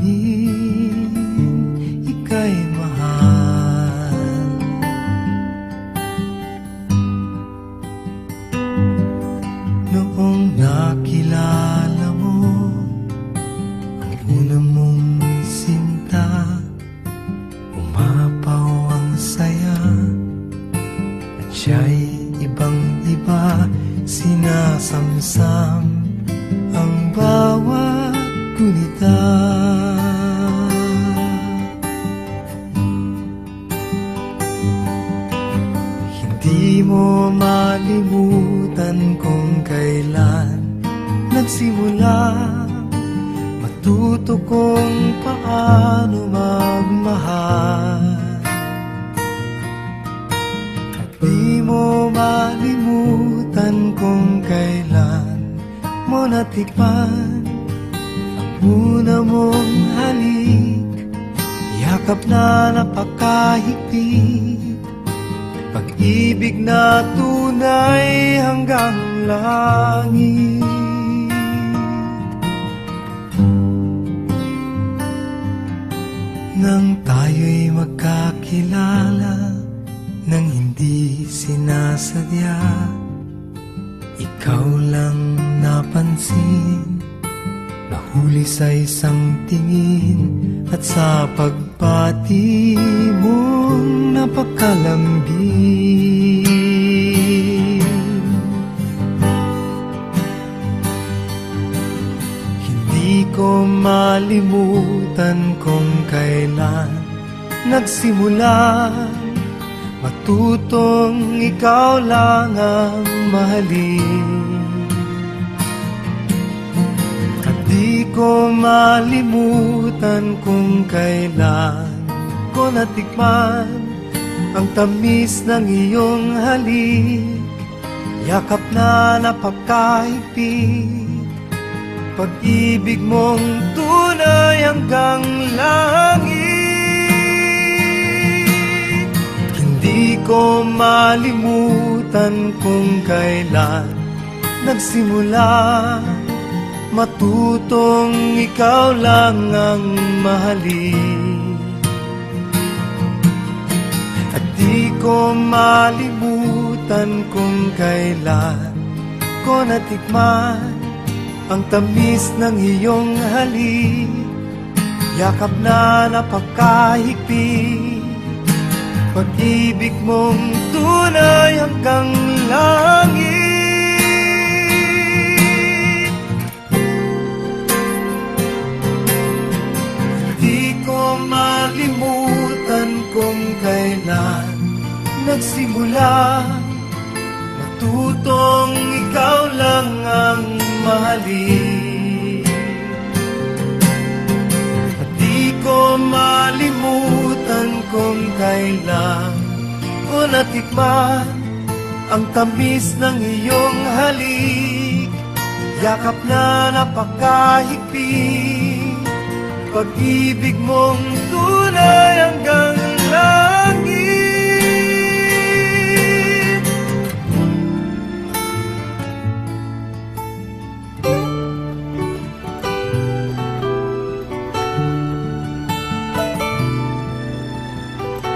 amin, ika'y mahal. Noong nakilala mo ang una mong sinta, umapaw ang saya at siya'y ibang-iba. Sinasamsam ang bawat gunita. Hindi mo malimutan kung kailan nagsimula matuto kung paano magmahal. At di mo malimutan kung kailan mo natikman ang una mong halik, yakap na napakahigpit, pag-ibig na tunay hanggang langit. Nang tayo'y magkakilala, nang hindi sinasadya, ikaw lang napansin, nahuli sa isang tingin, at sa pagpati mong napakalambing. Hindi ko malimutan kung kailan nagsimula matutong ikaw lang ang mahalin. At di ko malimutan kung kailan ko natikman ang tamis ng iyong halik, yakap na napakahigpit, pag-ibig mong tunay hanggang langit. Di ko malimutan kung kailan nagsimula matutong ikaw lang ang mahalin. At di ko malimutan kung kailan ko natikman ang tamis ng iyong halik, yakap na napakahigpit, pag-ibig mong tunay hanggang langit. Di ko malimutan kung kailan nagsimula matutong ikaw lang ang mahalin. At di ko malimutan kung kailan ko natikman ang tamis ng iyong halik, yakap na napakahigpit, pag-ibig mong tunay hanggang